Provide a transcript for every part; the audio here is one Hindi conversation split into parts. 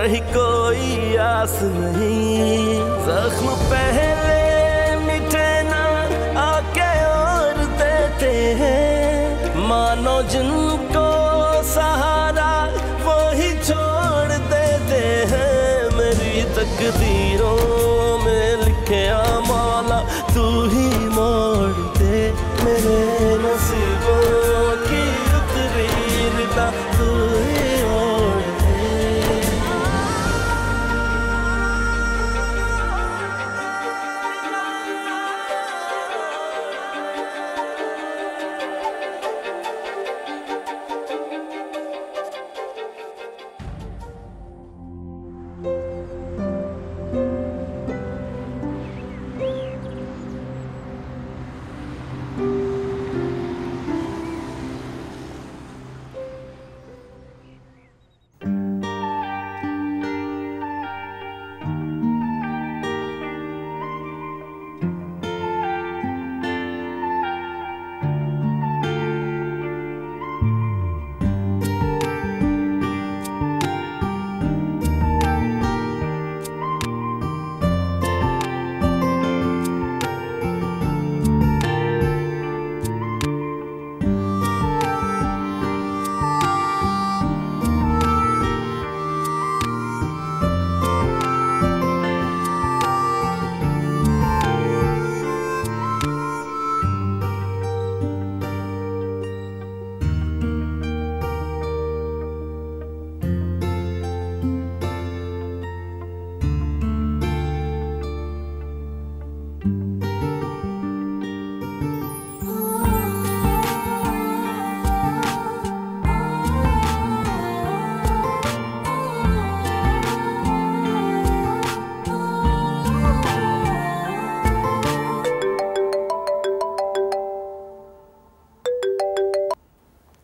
कहीं कोई आस नहीं। जख्म पहले मिटे ना आके और देते हैं, मानो जिनको सहारा वो ही छोड़ देते हैं। मेरी तकदीरों में लिखे मौला तू ही मोड़ दे, मेरे नसीबों की उतरी रिदा तू ही मोड़ दे।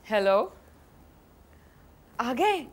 हेलो, आ गए?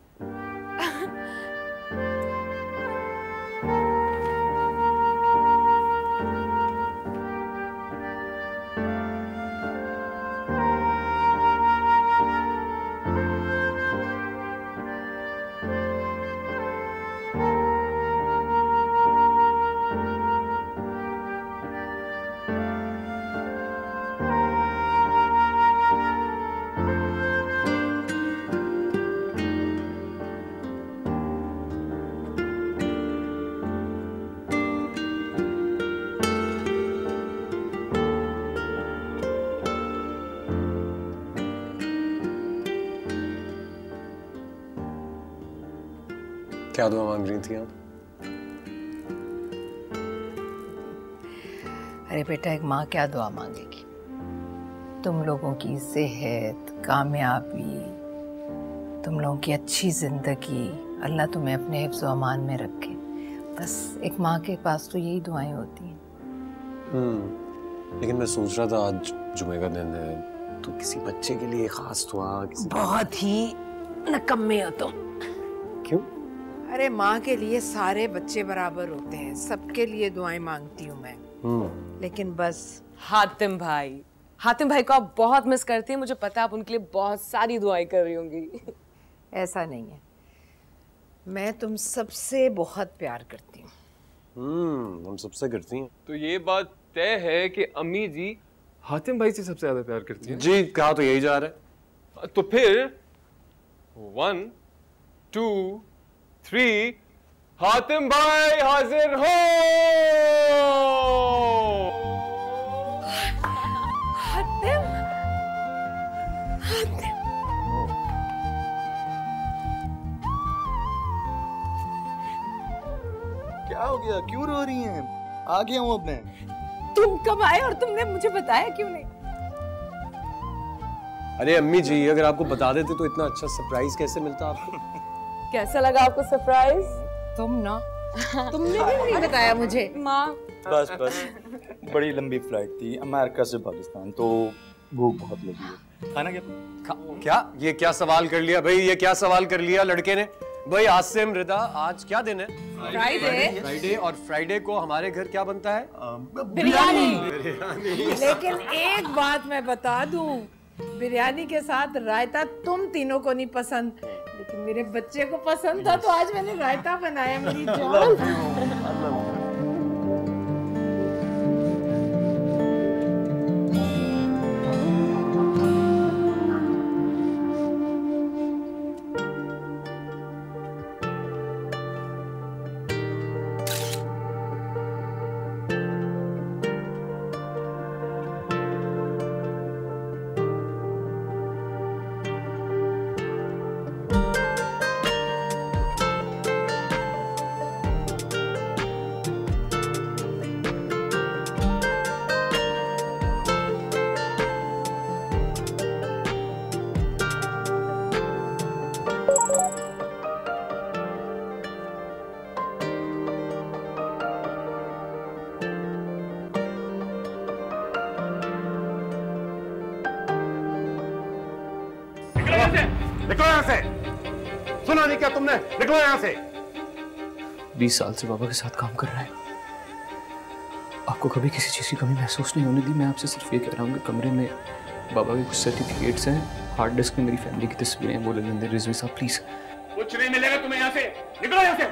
क्या दुआ मांग रही थी आप? अरे बेटा, एक माँ क्या दुआ मांगेगी? तुम लोगों की सेहत, कामयाबी, तुम लोगों की अच्छी जिंदगी, अल्लाह तुम्हें अपने हिफ्ज़ व अमान में रखे। बस एक माँ के पास तो यही दुआएं होती हैं। लेकिन मैं सोच रहा था आज जुमे का दिन है, तो किसी बच्चे के लिए खास दुआ बहुत ही नकम्मे हो तुम। क्यों? अरे माँ के लिए सारे बच्चे बराबर होते हैं, सबके लिए दुआएं मांगती हूँ मैं। लेकिन बस हातिम भाई को आप बहुत मिस करती हैं, मुझे पता है आप उनके लिए बहुत सारी दुआएं कर रही होंगी। ऐसा नहीं है, मैं तुम सबसे बहुत प्यार करती हूँ। हम सबसे करती हैं। तो ये बात तय है कि अम्मी जी हातिम भाई से सबसे ज्यादा प्यार करती हैं। जी, कहा तो यही जा रहा है। तो फिर 1 2 3 हातिम भाई हाजिर हो। हातिम, हातिम। क्या हो गया? क्यों रो रही हैं? आ गया हूँ अब मैं। तुम कब आए और तुमने मुझे बताया क्यों नहीं? अरे अम्मी जी, अगर आपको बता देते तो इतना अच्छा सरप्राइज कैसे मिलता आपको? कैसा लगा आपको सरप्राइज? तुम ना, तुमने भी नहीं बताया मुझे। माँ बस बड़ी लंबी फ्लाइट थी अमेरिका से पाकिस्तान, तो भूख बहुत लगी है। खाना क्या? ये क्या सवाल कर लिया भाई? ये क्या सवाल कर लिया लड़के ने? भाई आसिम, रिदा, आज क्या दिन है? फ्राइडे। और फ्राइडे को हमारे घर क्या बनता है? बिरयानी। लेकिन एक बात मैं बता दूं, बिरयानी के साथ रायता तुम तीनों को नहीं पसंद, लेकिन मेरे बच्चे को पसंद था, तो आज मैंने रायता बनाया मेरी जान। निकलो यहाँ से। सुना नहीं क्या तुमने? निकलो यहाँ से। 20 साल से बाबा के साथ काम कर रहा है, आपको कभी किसी चीज की कमी महसूस नहीं होने दी। मैं आपसे सिर्फ ये कह रहा हूँ कि कमरे में बाबा के कुछ सर्टिफिकेट्स हैं, हार्ड डिस्क में मेरी फैमिली की तस्वीरें हैं, वो ले लेंगे। रिजवी साहब प्लीज। कुछ नहीं मिलेगा तुम्हें यहाँ से। निकलो यहाँ से।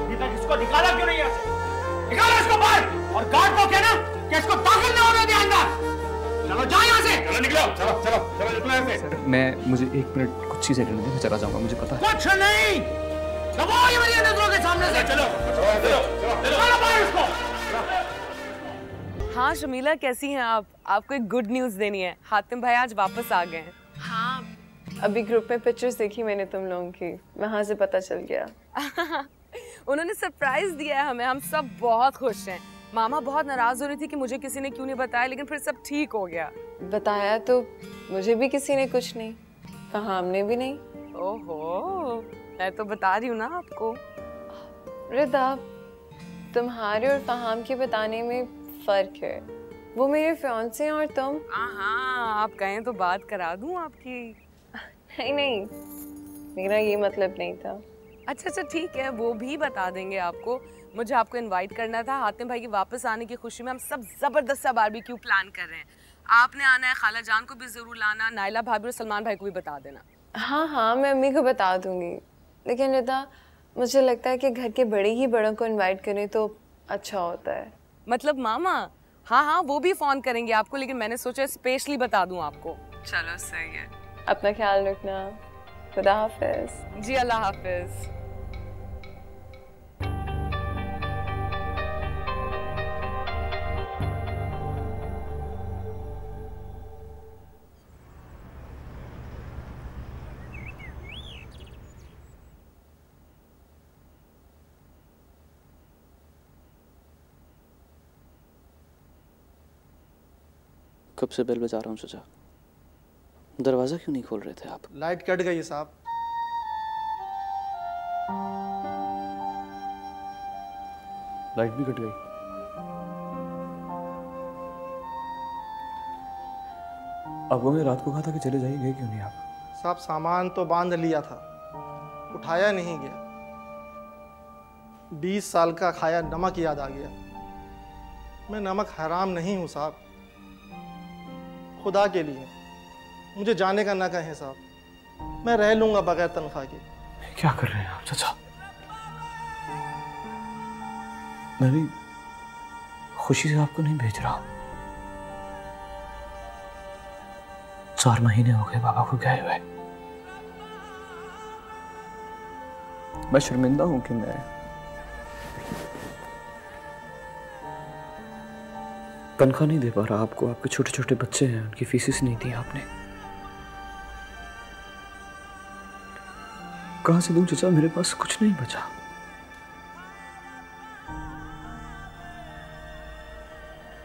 अभी तक इसको निकाला क्यों नहीं यहाँ से? निकालो इसको बाहर और गार्ड को कहना कि इसको दाखिल ना होने दे अंदर। चलो जाओ यहाँ से। चलो निकलो। चलो चलो चलो निकलो यहाँ से। मुझे 1 मिनट कुछ चीजें लेने दे, मैं चला जाऊंगा, मुझे पता है। कुछ नहीं। दबाओ ये मेरी नजरों के सामने से। चलो चलो बाहर इसको। हाँ शमीला, कैसी हैं आप? आपको एक गुड न्यूज़ देनी है, हातिम भाई आज वापस आ गए हैं। हाँ, अभी ग्रुप में पिक्चर्स देखी मैंने तुम लोगों की, वहाँ से पता चल गया। उन्होंने सरप्राइज दिया है हमें, हम सब बहुत खुश हैं। मामा बहुत नाराज हो रही थी कि मुझे किसी ने क्यों नहीं बताया, लेकिन फिर सब ठीक हो गया। बताया तो मुझे भी किसी ने कुछ नहीं, फहाम ने भी नहीं। ओहो, मैं तो बता रही हूँ ना आपको। रिदा, तुम्हारे और फहाम के बताने में फर्क है। वो मेरे फियांसे हैं और तुम। हाँ, आप कहें तो बात करा दूँ आपकी। नहीं, मेरा ये मतलब नहीं था। अच्छा ठीक है, वो भी बता देंगे आपको। मुझे आपको इनवाइट करना था, हातिम भाई के वापस आने की खुशी में हम सब जबरदस्त सा बारबेक्यू प्लान कर रहे हैं। आपने आना है, खाला जान को भी जरूर लाना, नाइला भाभी और सलमान भाई को भी बता देना। हाँ, मैं अम्मी को बता दूंगी। लेकिन रिदा, मुझे लगता है कि घर के बड़े ही बड़ों को इनवाइट करें तो अच्छा होता है। मतलब मामा? हाँ, वो भी फोन करेंगे आपको, लेकिन मैंने सोचा स्पेशली बता दूं आपको। चलो सही है। अपना ख्याल रखना। खुदा हाफिज। जी अल्लाह हाफिज। कब से बेल बजा रहा हूँ चचा, दरवाजा क्यों नहीं खोल रहे थे आप? लाइट कट गई है साहब। लाइट भी कट गई। आपको मैंने रात को कहा था कि चले जाइए, गए क्यों नहीं आप? साहब सामान तो बांध लिया था, उठाया नहीं गया। 20 साल का खाया नमक याद आ गया। मैं नमक हराम नहीं हूँ साहब, खुदा के लिए मुझे जाने का ना कहें साहब, मैं रह लूंगा बगैर तनख्वाह के। क्या कर रहे हैं आप चाचा? मैं भी खुशी से आपको नहीं भेज रहा। 4 महीने हो गए बाबा को गए हुए। मैं शर्मिंदा हूं कि मैं तनख्वाह नहीं दे पा रहा आपको। आपके छोटे छोटे बच्चे हैं, उनकी फीसेस नहीं दी आपने। कहां से दूं चाचा, मेरे पास कुछ नहीं बचा।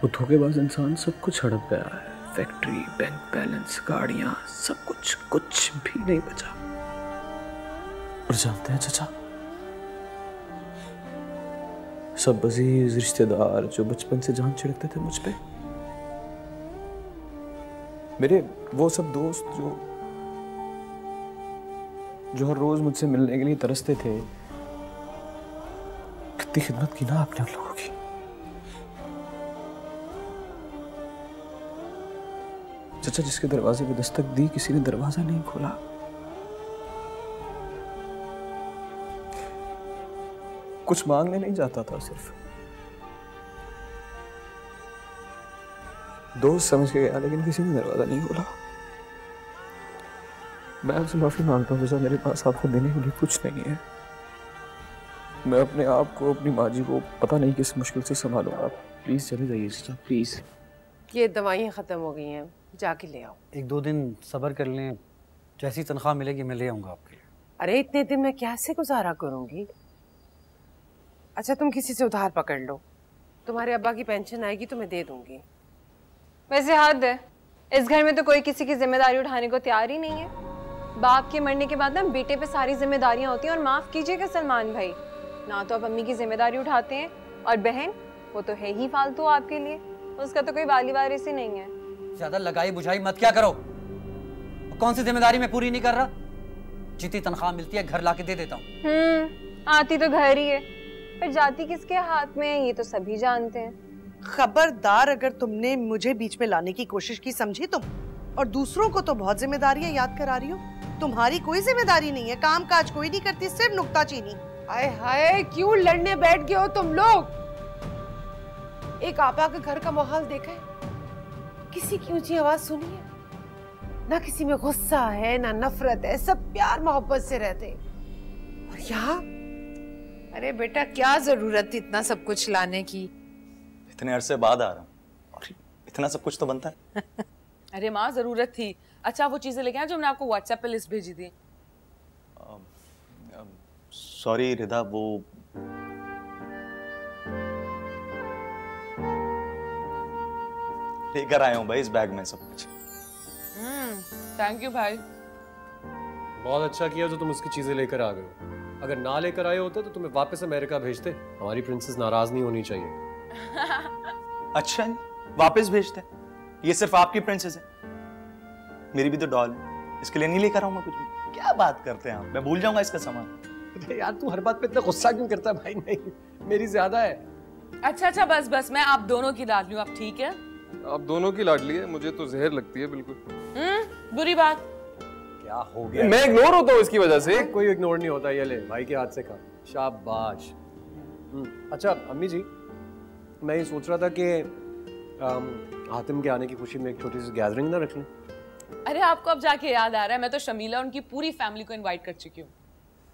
वो धोखेबाज इंसान सब कुछ हड़प गया है, फैक्ट्री, बैंक बैलेंस, गाड़ियां, सब कुछ भी नहीं बचा। और जानते हैं चाचा, सब अजीज रिश्तेदार जो बचपन से जान छिड़कते थे मुझ पे, मेरे वो सब दोस्त जो हर रोज मुझसे मिलने के लिए तरसते थे, कितनी खिदमत की ना आपने उन लोगों की। चाचा जिसके दरवाजे पे दस्तक दी किसी ने दरवाजा नहीं खोला। कुछ मांगने नहीं जाता था, सिर्फ दोस्त समझ के गया, लेकिन किसी ने दरवाजा नहीं खोला। मैं आपसे माफी मांगता हूँ चाचा, मेरे पास आपको देने के लिए कुछ नहीं है। मैं अपने आप को, अपनी माँ जी को पता नहीं किस मुश्किल से संभालूंगा। आप प्लीज चले जाइए चाचा, प्लीज। ये दवाइयाँ ख़त्म हो गई हैं, जाके ले आओ। 1-2 दिन सब्र कर लें, जैसी तनख्वाह मिलेगी मैं ले आऊँगा आपके लिए। अरे इतने दिन मैं कैसे गुजारा करूँगी? अच्छा तुम किसी से उधार पकड़ लो, तुम्हारे अब्बा की पेंशन आएगी तो मैं दे दूँगी। वैसे हद है, इस घर में तो कोई किसी की जिम्मेदारी उठाने को तैयार ही नहीं है। बाप के मरने के बाद ना बेटे पे सारी जिम्मेदारियाँ होती हैं। और माफ़ कीजिएगा सलमान भाई, ना तो आप अम्मी की जिम्मेदारी उठाते हैं, और बहन वो तो है ही फालतू आपके लिए, उसका तो कोई वाली वारिस ही नहीं है। ज्यादा लगाई बुझाई मत क्या करो। कौन सी जिम्मेदारी मैं पूरी नहीं कर रहा? जितनी तनख्वाह मिलती है घर लाके दे देता हूँ। आती तो घर ही है, पर जाती किसके हाथ में है ये तो सभी जानते हैं। खबरदार अगर तुमने मुझे बीच में लाने की कोशिश की, समझी तुम? और दूसरों को तो बहुत जिम्मेदारियां याद करा रही हो। तुम्हारी कोई जिम्मेदारी नहीं है, काम काज कोई नहीं करती, सिर्फ नुक्ताचीनी। हाय हाय, क्यों लड़ने बैठ गए हो तुम लोग? एक आपा के घर का माहौल देखा है? किसी की ऊंची आवाज सुनी है? ना किसी में गुस्सा है ना नफरत है, सब प्यार मोहब्बत से रहते। और यहाँ अरे बेटा क्या जरूरत थी इतना सब कुछ लाने की? इतने अरसे बाद आ रहा हूँ और इतना सब कुछ तो बनता है। अरे माँ जरूरत थी। अच्छा वो चीजें लेके आए जो मैंने आपको व्हाट्सएप पे लिस्ट भेजी थी। सॉरी रिदा, वो लेकर आया हूँ भाई इस बैग में सब कुछ। थैंक यू भाई। बहुत अच्छा किया जो तुम उसकी चीजें लेकर आ गए हो। अगर ना लेकर आए होते तो तुम्हें वापस अमेरिका भेजते। हमारी प्रिंसेस नाराज नहीं होनी चाहिए। अच्छा वापस भेजते? ये सिर्फ आपकी प्रिंसेस है, मेरी भी तो डॉल है, इसके लिए नहीं लेकर आऊंगा कुछ भी। क्या बात करते हैं आप, मैं भूल जाऊंगा इसका सामान। अरे यार तू हर बात पे इतना गुस्सा क्यों करता है भाई? नहीं मेरी ज्यादा है। अच्छा बस बस, मैं आप दोनों की लाडली हूँ, आप ठीक है? आप दोनों की लाडली है, मुझे तो जहर लगती है बिल्कुल। बुरी बात। क्या हो गया? मैं इग्नोर होता हूँ इसकी वजह से। कोई इग्नोर नहीं होता। ये ले भाई के हाथ से खा, शाबाश। अच्छा अम्मी जी, मैं ये सोच रहा था कि हातिम के आने की खुशी में एक छोटी सी गैदरिंग ना रख लें। अरे आपको अब जाके याद आ रहा है, मैं तो शमीला उनकी पूरी फैमिली को इनवाइट कर चुकी हूँ।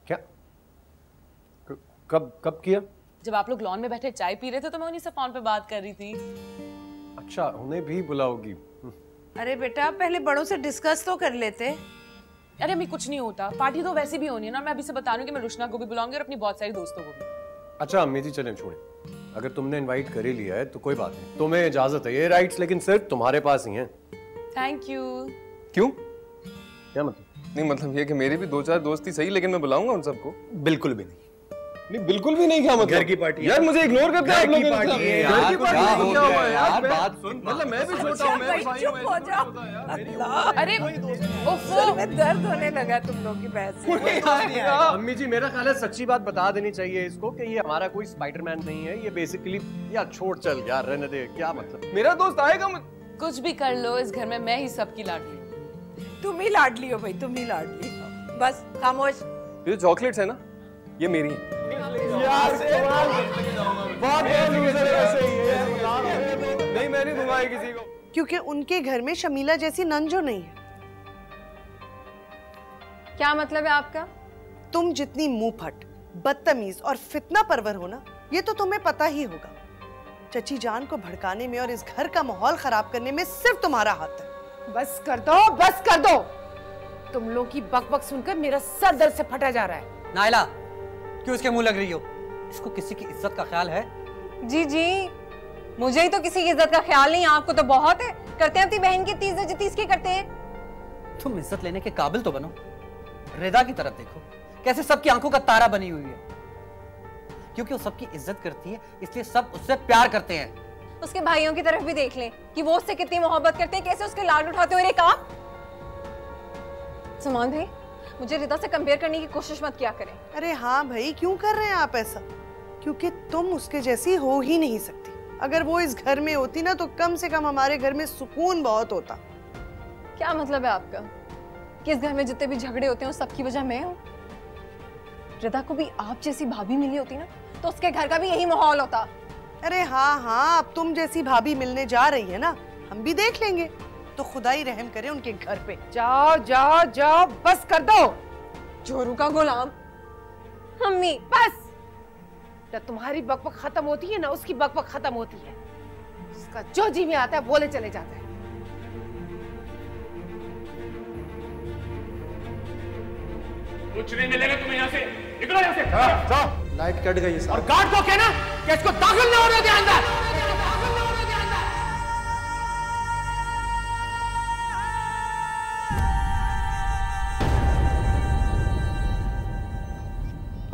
क्या? कब किया? जब आप लोग लॉन में बैठे चाय पी रहे थे तो मैं उन्हीं से फोन पे बात कर रही थी। अच्छा उन्हें भी बुलाओगी? अरे बेटा पहले बड़ों से डिस्कस तो कर लेते। अरे अम्मी कुछ नहीं होता, पार्टी तो वैसे भी होनी है ना। मैं अभी से बता रही हूँ कि मैं रुशना को भी बुलाऊंगी और अपनी बहुत सारी दोस्तों को भी। अच्छा अम्मी जी चलें छोड़ें, अगर तुमने इनवाइट कर ही लिया है तो कोई बात नहीं, तुम्हें इजाजत है। ये राइट्स लेकिन सिर्फ तुम्हारे पास ही हैं। Thank you. क्यों? क्या मतलब? नहीं मतलब ये कि मेरी भी 2-4 दोस्त ही सही, लेकिन मैं बुलाऊंगा उन सबको। बिल्कुल भी नहीं। नहीं बिल्कुल भी नहीं। क्या मतलब? घर की पार्टी यार मुझे इग्नोर करते हैं आप लोग। घर की पार्टी क्या हुआ यार? बात सुन, मतलब मैं भी छोटा हूं, मैं भी चुप हो जाओ। अरे ओफो, में दर्द होने लगा तुम लोग की बहस से। अम्मी जी मेरा ख्याल है सच्ची बात बता देनी चाहिए इसको कि ये हमारा कोई स्पाइडरमैन नहीं है। ये बेसिकली यार छोड़ चल यार, रहने दे। क्या मतलब? मेरा दोस्त आएगा। कुछ भी कर लो, इस घर में मैं ही सबकी लाडली हूँ। तुम ही लाडली हो भाई, तुम ही लाडली। बस खामोश। ये चॉकलेट्स है ना, ये मेरी है। यार बहुत लूजर है वैसे ये। नहीं मैं नहीं दूंगा किसी को, क्योंकि उनके घर में शमीला जैसी नंजो नहीं है। क्या मतलब है आपका? तुम जितनी मुंहफट, बदतमीज और फितना परवर हो ना, ये तो तुम्हें पता ही होगा। चची जान को भड़काने में और इस घर का माहौल खराब करने में सिर्फ तुम्हारा हाथ है। बस कर दो, बस कर दो। तुम लोग की बकबक सुनकर मेरा सर दर्द से फटा जा रहा है। नायला क्यों इसके मुंह लग रही हो? इसको किसी की इज्जत का ख्याल है? जी जी, मुझे ही तो किसी की इज्जत का ख्याल नहीं, आपको तो बहुत है। करते हैं अपनी बहन की इज्जत जितनी इसकी करते हैं। तुम इज्जत लेने के काबिल तो बनो। रिदा की तरफ देखो, कैसे सबकी आंखों का तारा बनी हुई है। क्योंकि वो सबकी इज्जत करती है इसलिए सब उससे प्यार करते हैं। उसके भाइयों की तरफ भी देख लें कि वो उससे कितनी मोहब्बत करते हैं, कैसे उसके लाड उठाते हुए। काम सलमान भाई, मुझे रिदा से कंपेयर करने की कोशिश मत किया करें। अरे हाँ भाई, क्यों कर रहे हैं आप ऐसा? क्योंकि तुम उसके जैसी हो ही नहीं सकती। अगर वो इस घर में होती ना तो कम से कम हमारे घर में सुकून बहुत होता। क्या मतलब है आपका कि इस घर में जितने भी झगड़े होते हैं उस सबकी वजह मैं हूँ? रिदा को भी आप जैसी भाभी मिली होती ना तो उसके घर का भी यही माहौल होता। अरे हाँ हाँ, अब तुम जैसी भाभी मिलने जा रही है ना, हम भी देख लेंगे। तो खुदा ही रहम करे उनके घर पे। जाओ जाओ जाओ, बस कर दो। जोरू का गुलाम। अम्मी बस, जब तुम्हारी बकबक खत्म होती है ना उसकी बकबक खत्म होती है। उसका जो जी में आता है बोले चले जाता है। कुछ नहीं मिलेगा तुम्हें यहाँ से, निकलो यहाँ से। लाइट कट गई है और गार्ड को कहना कि इसको दाखिल नहीं होने दे अंदर।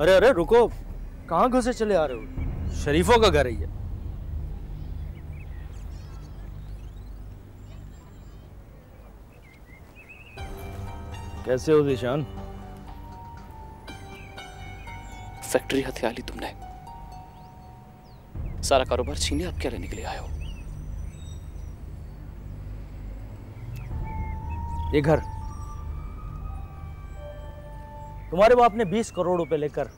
अरे अरे रुको, कहाँ घुसे चले आ रहे हो? शरीफों का घर ही है। कैसे हो दिशान? फैक्ट्री हथिया ली तुमने, सारा कारोबार छीने, अब क्या लेने के लिए आए हो? ये घर तुम्हारे बाप ने 20 करोड़ रुपए लेकर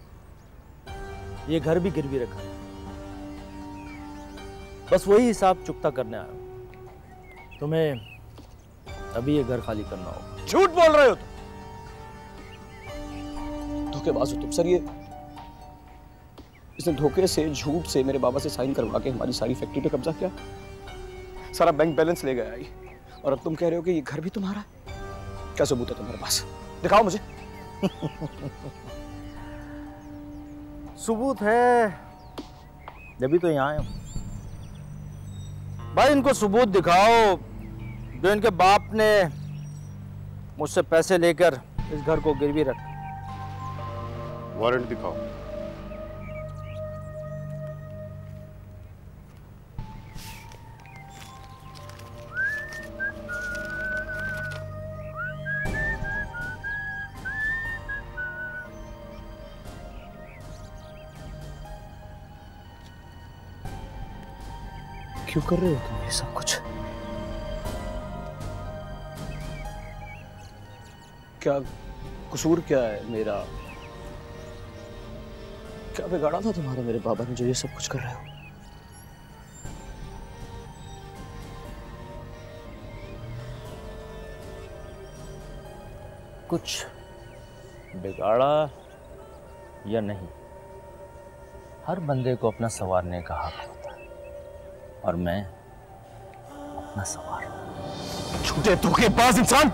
ये घर भी गिरवी रखा है। बस वही हिसाब चुकता करने आया हूं। तुम्हें अभी ये घर खाली करना होगा। झूठ बोल रहे हो तुम। धोखेबाज हो तुम सर। ये इसने धोखे से, झूठ से मेरे बाबा से साइन करवा के हमारी सारी फैक्ट्री पे कब्जा किया, सारा बैंक बैलेंस ले गया। और अब तुम कह रहे हो कि ये घर भी तुम्हारा है। क्या सबूत है तुम्हारे पास? दिखाओ मुझे। सबूत है, जब तो यहाँ आया भाई। इनको सबूत दिखाओ जो इनके बाप ने मुझसे पैसे लेकर इस घर को गिरवी रखा। वारंट दिखाओ। क्यों कर रहे हो तुम ये सब कुछ? क्या कसूर क्या है मेरा? क्या बिगाड़ा था तुम्हारा मेरे बाबा ने जो ये सब कुछ कर रहे हो? कुछ बिगाड़ा या नहीं, हर बंदे को अपना संवारने का हक होता है, और मैं अपना सवार। झूठे धोखेबाज इंसान,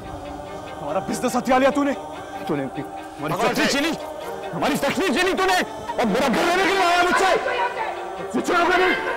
हमारा बिजनेस हथिया लिया तूने। हमारी फैक्ट्री छीनी, हमारी फैक्ट्री छीनी तूने, और मेरा घर लेने के लिए आया मुझसे। चुप रहो।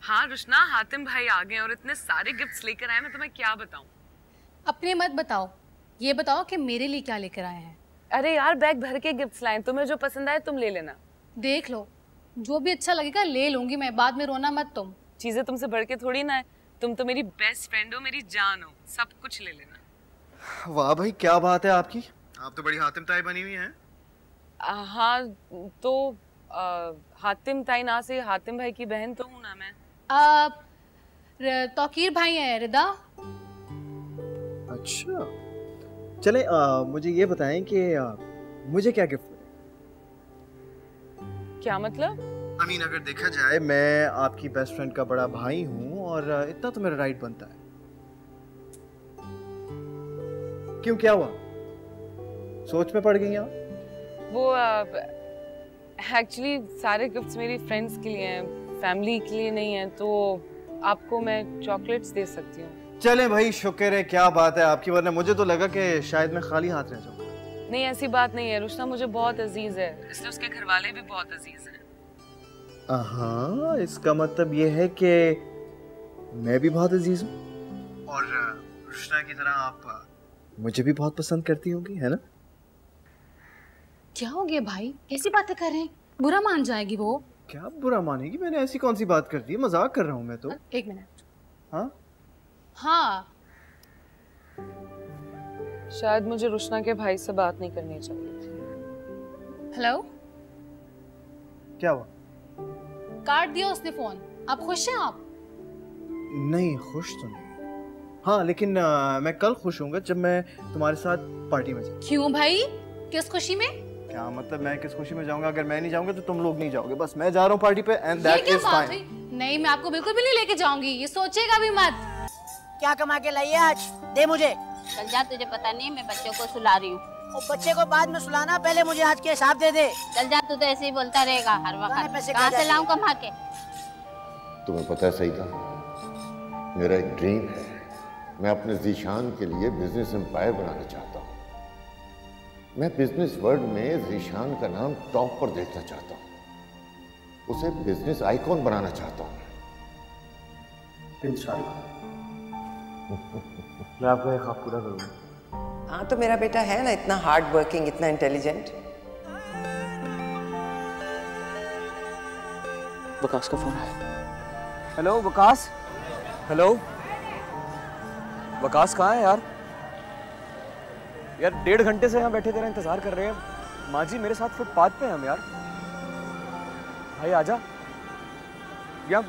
हाँ रुशना, हातिम भाई आ गए और इतने सारे गिफ्ट्स लेकर आए, मैं तुम्हें क्या बताऊं। अपने मत बताओ, ये बताओ कि मेरे लिए क्या लेकर आए हैं। अरे यार बैग भर के गिफ्ट्स लाए, तुम्हें जो पसंद आए तुम ले लेना। देख लो, जो भी अच्छा लगेगा ले लूंगी मैं, बाद में रोना मत तुम। चीजें तुमसे बढ़ के थोड़ी ना है, तुम तो मेरी बेस्ट फ्रेंड हो, मेरी जान हो, सब कुछ ले लेना। वाह भाई क्या बात है आपकी, आप तो बड़ी हातिम ताई बनी हुई हैं। हाँ तो हातिम ताई ना से हातिम भाई की बहन तो हूँ ना मैं। तौकीर भाई है रिदा। अच्छा चले, मुझे ये बताएं कि मुझे क्या गिफ्ट मिले? क्या मतलब? अमीन अगर देखा जाए मैं आपकी बेस्ट फ्रेंड का बड़ा भाई हूँ और इतना तो मेरा राइट बनता है। क्यों, क्या हुआ? सोच में पड़ गई आप? वो एक्चुअली सारे गिफ्ट्स मेरी फ्रेंड्स के लिए हैं, फैमिली के लिए नहीं है, तो आपको मैं चॉकलेट्स दे सकती हूँ। चले भाई, शुक्र है, क्या बात है आपकी, वरना मुझे तो लगा कि शायद मैं खाली हाथ रह जाऊंगा। नहीं, ऐसी बात नहीं है। रुशना मुझे बहुत अजीज है, इसलिए उसके घर वाले भी बहुत अजीज हैं। हाँ, इसका मतलब ये है कि मैं भी बहुत अजीज हूँ और रुशना की तरह आप मुझे भी बहुत पसंद करती होगी, है ना? क्या हो गया भाई, कैसी बातें कर रहे हैं? बुरा मान जाएगी वो। क्या बुरा मानेगी? मैंने ऐसी कौन सी बात कर दी है? मजाक कर रहा हूँ मैं तो। एक मिनट। हाँ हाँ, शायद मुझे रुशना के भाई से बात नहीं करनी चाहिए थी। हेलो, क्या हुआ? काट दिया उसने फोन। आप खुश हैं? आप नहीं, खुश तो नहीं। हाँ, लेकिन मैं कल खुश होऊंगा जब मैं तुम्हारे साथ पार्टी में जाऊँ। क्यों भाई, किस खुशी में? क्या मतलब मैं किस खुशी में जाऊंगा? अगर मैं नहीं जाऊंगा तो तुम लोग नहीं जाओगे। बस मैं जा रहा हूँ पार्टी पे एंड दैट इज फाइन। नहीं, मैं आपको बिल्कुल भी नहीं लेके जाऊंगी, ये सोचेगा भी मत। क्या कमा के लाई है आज? दे मुझे। चल जा, तुझे पता नहीं मैं बच्चों को सुला रही हूँ। और बच्चे को बाद में सुलाना, पहले मुझे आज के हिसाब दे दे। चल जा, तू तो ऐसे ही बोलता रहेगा हर वक्त। कहाँ से लाऊं कमा के? तुम्हें पता है सही था, मेरा एक ड्रीम है, मैं अपने ज़ीशान के लिए बिजनेस एम्पायर बनाना चाहता हूँ। मैं बिजनेस वर्ल्ड में ज़ीशान का नाम टॉप पर देखना चाहता हूँ, उसे बिजनेस आइकॉन बनाना चाहता हूँ। इंशाल्लाह मैं आपका एक ख्वाब पूरा करूँगा। हाँ, तो मेरा बेटा है ना इतना हार्ड वर्किंग, इतना इंटेलिजेंट। वकास का फोन है। हेलो वकास। हेलो वकास, कहाँ है यार? यार 1.5 घंटे से यहाँ बैठे तेरा इंतजार कर रहे हैं। माँ जी मेरे साथ फुटपाथ पे हैं हम यार। भाई आजा। यार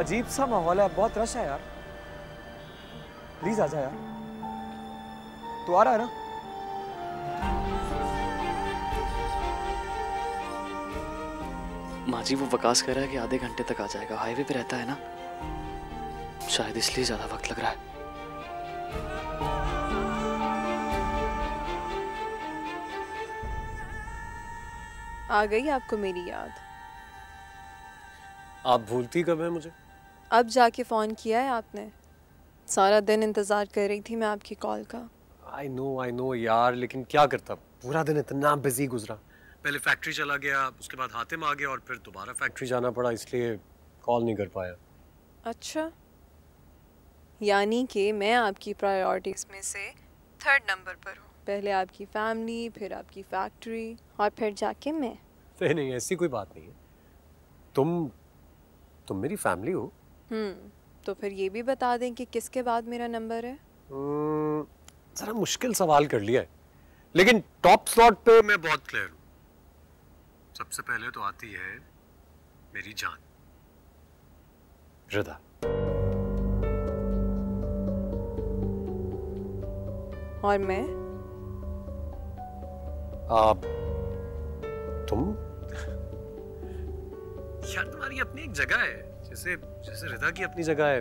अजीब सा माहौल है, बहुत रश है यार। प्लीज आजा यार। तू आ रहा है ना? माँ जी वो वकास कह रहा है कि आधे घंटे तक आ जाएगा। हाईवे पे रहता है ना, शायद इसलिए ज्यादा वक्त लग रहा है। आ गई आपको मेरी याद? आप भूलती कब है मुझे? अब जाके फ़ोन किया है आपने। सारा दिन इंतज़ार कर रही थी मैं आपकी कॉल का। आई नो यार, लेकिन क्या करता, पूरा दिन इतना बिजी गुजरा। पहले फैक्ट्री चला गया, उसके बाद हातिम आ गया और फिर दोबारा फैक्ट्री जाना पड़ा, इसलिए कॉल नहीं कर पाया। अच्छा, यानी कि मैं आपकी प्रायोरिटीज़ में से 3rd नंबर पर हूँ। पहले आपकी फैमिली, फिर आपकी फैक्ट्री और फिर जाके मैं। नहीं, ऐसी कोई बात नहीं है। तुम मेरी फैमिली हो। तो फिर ये भी बता दें कि किसके बाद मेरा नंबर है। जरा मुश्किल सवाल कर लिया है, लेकिन टॉप स्लॉट पे मैं बहुत क्लियर हूँ। सबसे पहले तो आती है मेरी जान रिदा। और मैं? तुम यार, तुम्हारी अपनी एक जगह है, जैसे रिदा की अपनी जगह है।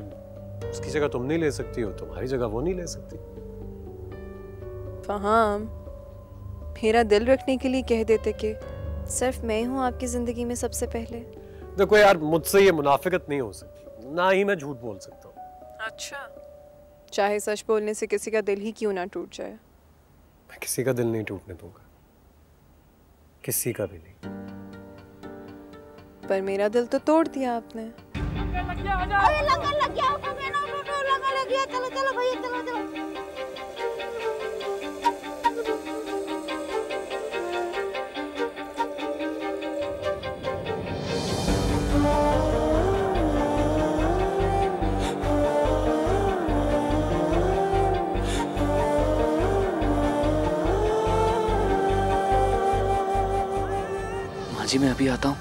उसकी जगह तुम नहीं ले सकती हो, तुम्हारी जगह वो नहीं ले सकती। फहाम, मेरा दिल रखने के लिए कह देते कि सिर्फ मैं हूँ आपकी जिंदगी में सबसे पहले। देखो यार, मुझसे ये मुनाफिकत नहीं हो सकती, ना ही मैं झूठ बोल सकता हूँ। अच्छा, चाहे सच बोलने से किसी का दिल ही क्यों ना टूट जाए। मैं किसी का दिल नहीं टूटने दूंगा, किसी का भी नहीं। पर मेरा दिल तो तोड़ दिया आपने। लग गया, चलो भैया, चलो। माँ जी मैं अभी आता हूँ।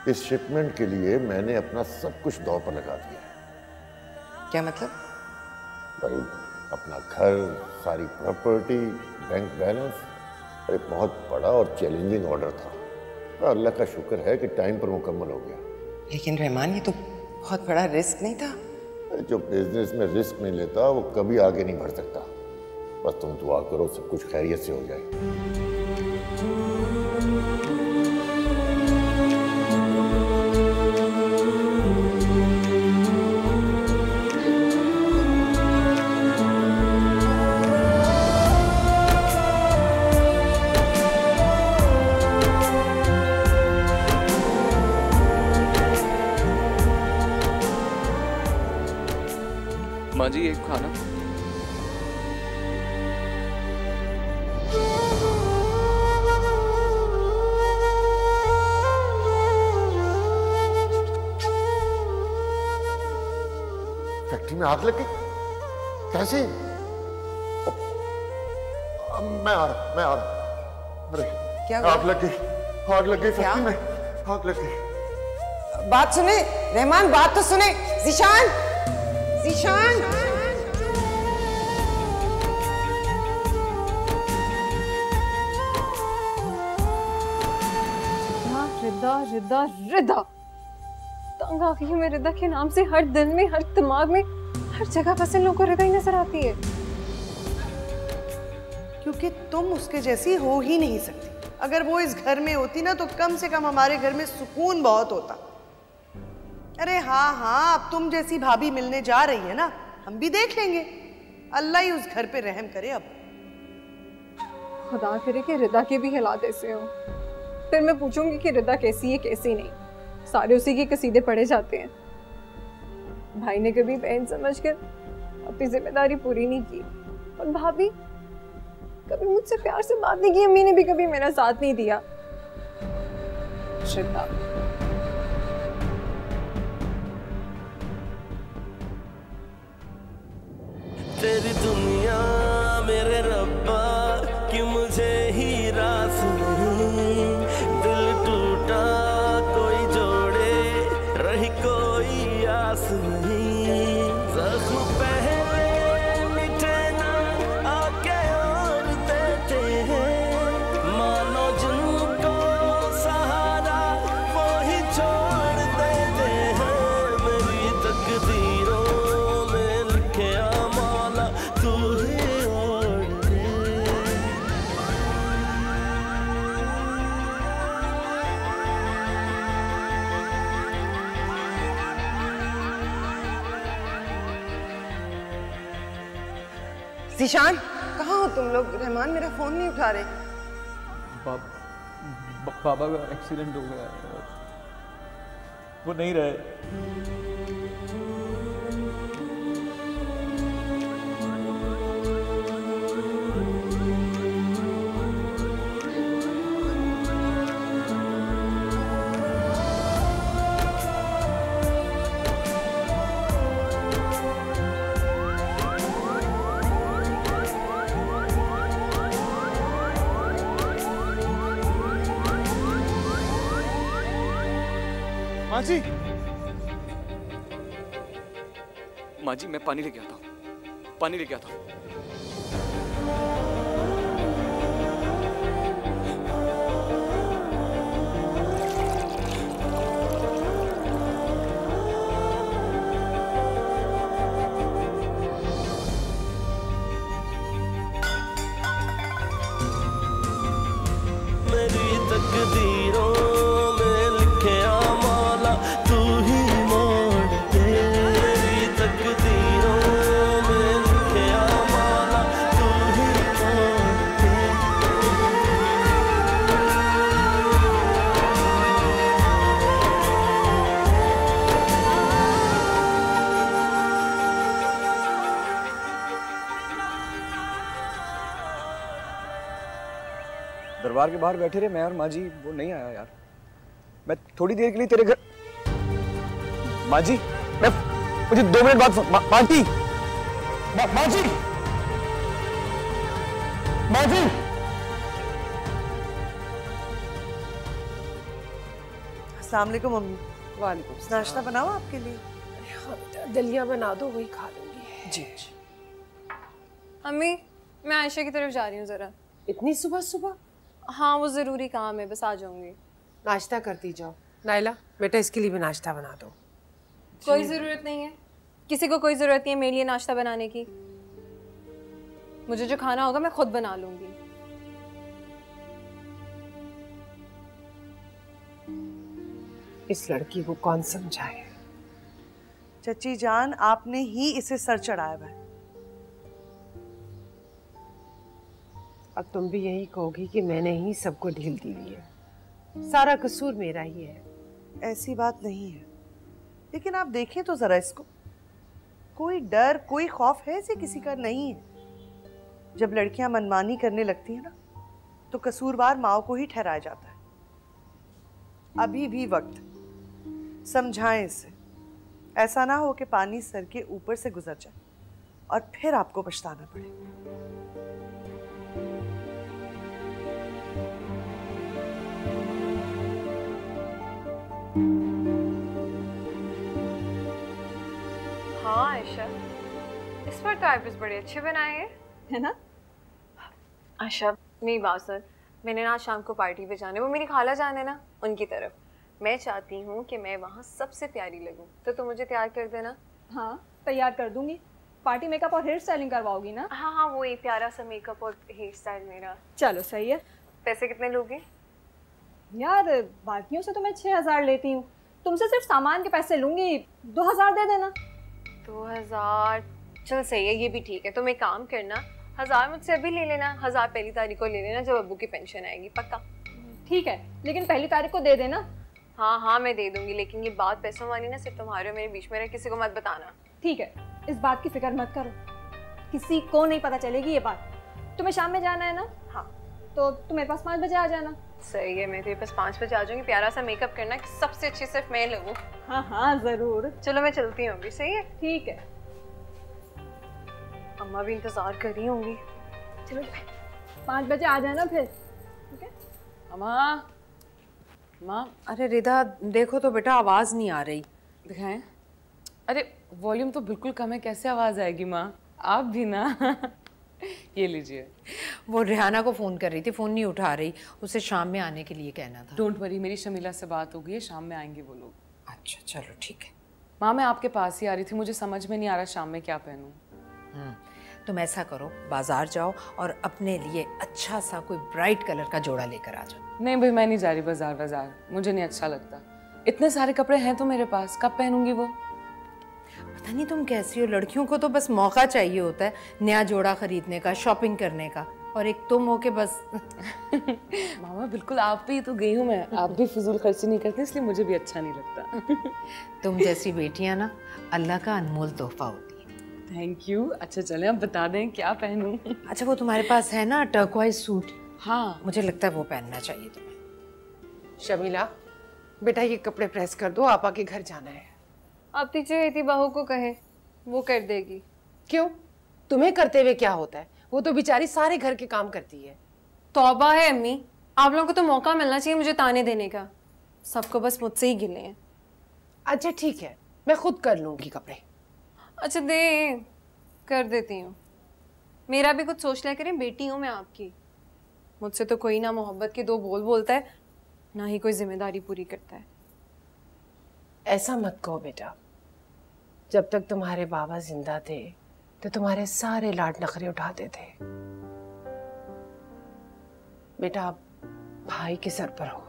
इस शिपमेंट के लिए मैंने अपना सब कुछ दौर पर लगा दिया। क्या मतलब? भाई अपना घर, सारी प्रॉपर्टी, बैंक बैलेंस। अरे बहुत बड़ा और चैलेंजिंग ऑर्डर था, पर अल्लाह का शुक्र है कि टाइम पर मुकम्मल हो गया। लेकिन रहमान, ये तो बहुत बड़ा रिस्क नहीं था? जो बिजनेस में रिस्क नहीं लेता वो कभी आगे नहीं बढ़ सकता। बस तुम दुआ करो सब कुछ खैरियत से हो जाए। खाना। फैक्ट्री में आग लग गई? कैसे? मैं आ रहा। अरे क्या आग लग गई फैक्ट्री में, आग लग गई। बात सुने रहमान, बात तो सुने। ज़ीशान, ज़ीशान। रिदा रिदा रिदा, तंग आ गई हूँ मैं रिदा के नाम से। हर दिल में, हर दिमाग में, हर जगह बस इन लोगों को रिदा ही नजर आती है। क्योंकि तुम उसके जैसी हो ही नहीं सकती। अगर वो इस घर में होती ना तो कम से कम हमारे घर में सुकून बहुत होता। अरे हाँ, अब तुम जैसी भाभी मिलने जा रही है ना, हम भी देख लेंगे। अल्लाह ही उस घर पे रहम करे। अब खुदा करे कि रिदा के भी हालात ऐसे हो, फिर मैं पूछूंगी कि रिदा कैसी है कैसी नहीं। सारे उसी के कसीदे पढ़े जाते हैं। भाई ने कभी बहन समझकर अपनी जिम्मेदारी पूरी नहीं की, और भाभी कभी मुझसे प्यार से बात नहीं की। अम्मी ने भी कभी मेरा साथ नहीं दिया। श्रद्धा, तेरी दुनिया मेरे रब्बा कि मुझे ही रास नहीं। दिल टूटा कोई जोड़े, रही कोई आस नहीं। जख्म पहले मिटे ना आके और देते हैं। मानो जिनको सहारा वो ही छोड़ देते हैं। मेरी तकदीरों में लिखे मौला तू ही ओढ़ दे। ज़ीशान, कहाँ हो तुम लोग? रहमान मेरा फोन नहीं उठा रहे। बाबा का एक्सीडेंट हो गया है, वो नहीं रहे। माँ जी, मैं पानी लेके आता हूँ, पानी लेके आता हूँ। मेरी तकदीरों में लिखे मौला तू ही मोड़ दे। मेरी तकदीरों में लिखे मौला तू ही मोड़ दे। दरबार के बाहर बैठे रहे मैं और माँ जी, वो नहीं आया यार। मैं थोड़ी देर के लिए तेरे घर। माँ जी, मैं मुझे 2 मिनट बाद माँ जी, माँ जी, माँ जी। अस्सलाम वालेकुम मम्मी। वालेकुम। नाश्ता बनाओ आपके लिए? हाँ बेटा, दलिया बना दो, वही खा लूंगी। जी। अम्मी, मैं आयशा की तरफ जा रही हूँ जरा। इतनी सुबह सुबह? हाँ, वो जरूरी काम है, बस आ जाऊंगी। नाश्ता करती जाओ। नाइला बेटा, इसके लिए भी नाश्ता बना दो। कोई ज़रूरत नहीं है, किसी को कोई ज़रूरत नहीं है मेरे लिए नाश्ता बनाने की। मुझे जो खाना होगा मैं खुद बना लूंगी। इस लड़की को कौन समझाए? चची जान, आपने ही इसे सर चढ़ाया है। अब तुम भी यही कहोगी कि मैंने ही सबको ढील दी हुई है। सारा कसूर मेरा ही है। ऐसी बात नहीं है, लेकिन आप देखें तो जरा इसको। कोई डर कोई खौफ है इसे किसी का नहीं है। जब लड़कियां मनमानी करने लगती हैं ना तो कसूरवार माँ को ही ठहराया जाता है। अभी भी वक्त, समझाएं इसे, ऐसा ना हो कि पानी सर के ऊपर से गुजर जाए और फिर आपको पछताना पड़े। हाँ आयशा, इस बार तो आईब्रोज बड़े अच्छे बनाए हैं, है ना? आयशा मेरी बात सुन, मैंने ना आज शाम को पार्टी पे जाना है, वो मेरी खाला जान है ना, उनकी तरफ। मैं चाहती हूँ कि मैं वहाँ सबसे प्यारी लगूँ, तो तुम मुझे तैयार कर देना। हाँ तैयार कर दूंगी। पार्टी मेकअप और हेयर स्टाइलिंग करवाओगी ना? हाँ हाँ, वो एक प्यारा सा मेकअप और हेयर स्टाइल मेरा। चलो सही है। पैसे कितने लोगे? यार बाकियों से तो मैं 6000 लेती हूँ, तुमसे सिर्फ सामान के पैसे लूंगी, 2000 दे देना। 2000 चल सही है, ये भी ठीक है। तुम एक काम करना, 1000 मुझसे अभी ले लेना, 1000 पहली तारीख को ले लेना जब अब्बू की पेंशन आएगी, पक्का? ठीक है, लेकिन पहली तारीख को दे देना। हाँ हाँ मैं दे दूंगी, लेकिन ये बात पैसों वाली ना सिर्फ तुम्हारे और मेरे बीच में रहे, किसी को मत बताना। ठीक है, इस बात की फिक्र मत करो, किसी को नहीं पता चलेगी ये बात। तुम्हें शाम में जाना है ना? हाँ। तो तुम मेरे पास 5 बजे आ जाना। सही है, मैं तेरे पास 5 बजे आ जाऊंगी। प्यारा सा मेकअप करना कि सबसे अच्छी सिर्फ मैं लगूं। हाँ हाँ जरूर। चलो मैं चलती हूँ अभी। सही है? ठीक है। अम्मा भी इंतजार कर रही होंगी। चलो 5 बजे आ जाना फिर। ठीक है? अम्मा, माँ, अरे रिदा देखो तो बेटा, आवाज नहीं आ रही। दिखाएं? अरे वॉल्यूम तो बिल्कुल कम है, कैसे आवाज आएगी माँ? आप भी ना। ये लीजिए। वो रेहाना को फ़ोन कर रही थी, फ़ोन नहीं उठा रही, उसे शाम में आने के लिए कहना था। डोंट वरी, मेरी शमीला से बात हो गई है, शाम में आएंगे वो लोग। अच्छा चलो ठीक है। माँ मैं आपके पास ही आ रही थी, मुझे समझ में नहीं आ रहा शाम में क्या पहनूं। तुम ऐसा करो, बाजार जाओ और अपने लिए अच्छा सा कोई ब्राइट कलर का जोड़ा लेकर आ जाओ। नहीं भाई, मैं नहीं जा रही बाजार, मुझे नहीं अच्छा लगता। इतने सारे कपड़े हैं तो मेरे पास, कब पहनूंगी वो? पता नहीं तुम कैसी हो, लड़कियों को तो बस मौका चाहिए होता है नया जोड़ा खरीदने का, शॉपिंग करने का, और एक तुम हो के बस। मामा बिल्कुल आप पे ही तो गई हूँ मैं, आप भी फिजूल खर्ची नहीं करती, इसलिए मुझे भी अच्छा नहीं लगता। तुम जैसी बेटियां ना अल्लाह का अनमोल तोहफा होती है। Thank you. अच्छा चले अब बता दें क्या पहनूं। अच्छा वो तुम्हारे पास है ना टर्क्वाइज सूट? हाँ मुझे लगता है वो पहनना चाहिए तुम्हें। शमीला बेटा ये कपड़े प्रेस कर दो, आपा के घर जाना है। आप तीजे थी बहू को कहे, वो कर देगी। क्यों? तुम्हें करते हुए क्या होता है, वो तो बेचारी सारे घर के काम करती है। तौबा है अम्मी, आप लोगों को तो मौका मिलना चाहिए मुझे ताने देने का, सबको बस मुझसे ही गिले हैं। अच्छा ठीक है, मैं खुद कर लूंगी कपड़े। अच्छा दे, कर देती हूँ। मेरा भी कुछ सोच लिया करें, बेटी हूँ मैं आपकी। मुझसे तो कोई ना मोहब्बत के 2 बोल बोलता है, ना ही कोई जिम्मेदारी पूरी करता है। ऐसा मत कहो बेटा, जब तक तुम्हारे बाबा जिंदा थे तो तुम्हारे सारे लाड नखरे उठाते थे। बेटा आप भाई के सर पर हो,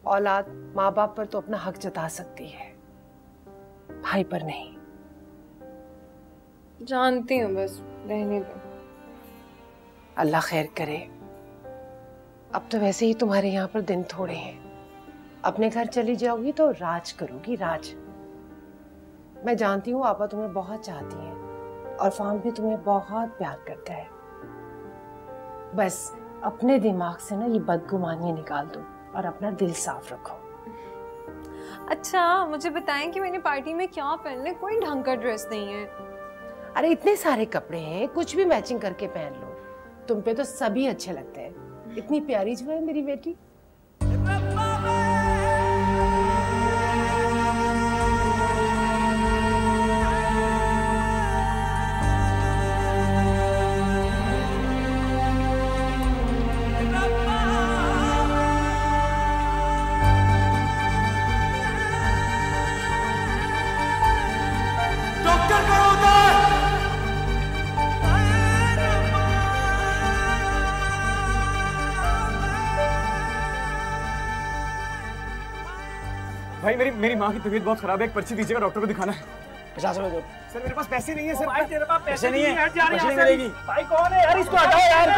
औलाद माँ बाप पर तो अपना हक जता सकती है, भाई पर नहीं। जानती हूँ, बस रहने दो। अल्लाह खैर करे। अब तो वैसे ही तुम्हारे यहाँ पर दिन थोड़े हैं, अपने घर चली जाओगी तो राज करोगी, राज। मैं जानती हूँ आपा तुम्हें बहुत चाहती हैं और फाम भी तुम्हें बहुत प्यार करता है। बस अपने दिमाग से ना ये बदगुमानी निकाल दो और अपना दिल साफ रखो। अच्छा मुझे बताएं कि मैंने पार्टी में क्या पहनने, कोई ढंग का ड्रेस नहीं है। अरे इतने सारे कपड़े हैं, कुछ भी मैचिंग करके पहन लो, तुम पे तो सभी अच्छे लगते हैं। इतनी प्यारी जो है मेरी बेटी। भाई मेरी माँ की तबीयत बहुत खराब है, एक पर्ची दीजिएगा, डॉक्टर को दिखाना है। 50 रुपए दो। सर मेरे पास पैसे नहीं है सर। भाई तेरे पास पैसे नहीं है, पैसे नहीं मिलेगी। भाई कौन है यार, इसको हटाओ यार।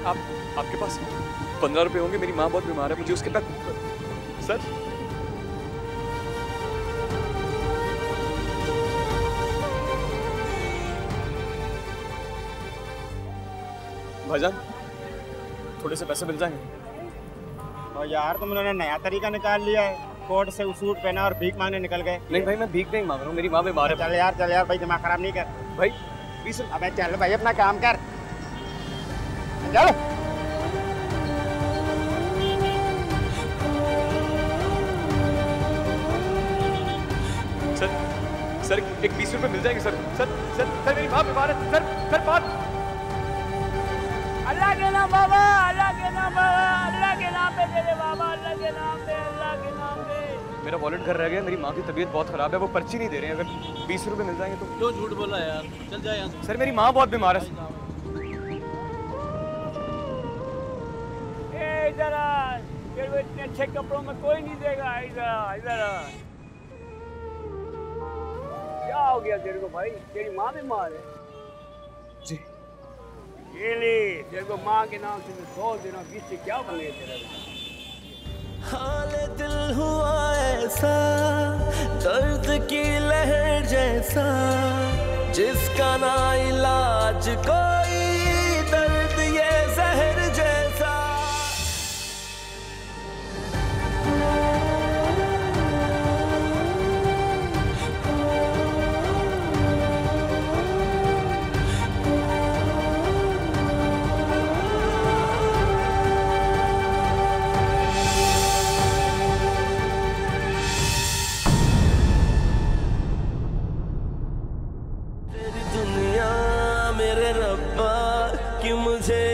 आपके पास 15 रुपए होंगे? मेरी माँ बहुत बीमार है, मुझे उसके पास। सर भाईजान, थोड़े से पैसे मिल जाएंगे? और यार तुम लोगों ने नया तरीका निकाल लिया है, कोट से सूट पहना और भीख मांगने निकल गए। नहीं भाई, मैं भीख नहीं मांग रहा हूँ, मेरी माँ बीमार है। चल यार भाई, दिमाग खराब नहीं कर भाई। अबे चल भाई, अपना काम कर, चल। सर एक 20 रुपए मिल जाएंगे? सर मेरी माँ बीमार है। सर बात। अल्लाह के नाम बाबा, अल्लाह के नाम बाबा, अल्लाह के नाम पे दे दे बाबा, अल्लाह के नाम पे, अल्लाह के नाम पे। मेरा वॉलेट घर रह गया, मेरी माँ की तबीयत बहुत खराब है, वो पर्ची नहीं दे रहे हैं। अगर 20 रुपए मिल जाएंगे तो। क्यों झूठ बोला यार, चल जा यहाँ से। सर मेरी माँ बहुत बीमार है। इधर आ, तेरे इतने अच्छे कपड़ों में कोई नहीं देगा। इधर आ। क्या हो गया तेरे को भाई? तेरी माँ बीमार है? जी। ये ले, तेरे को माँ के नाम से 100 दिनों बीच से क्या बनेगा तेरे? हाले दिल हुआ ऐसा, दर्द की लहर जैसा, जिसका ना इलाज कोई, दर्द ये जहर जैसा। मुझे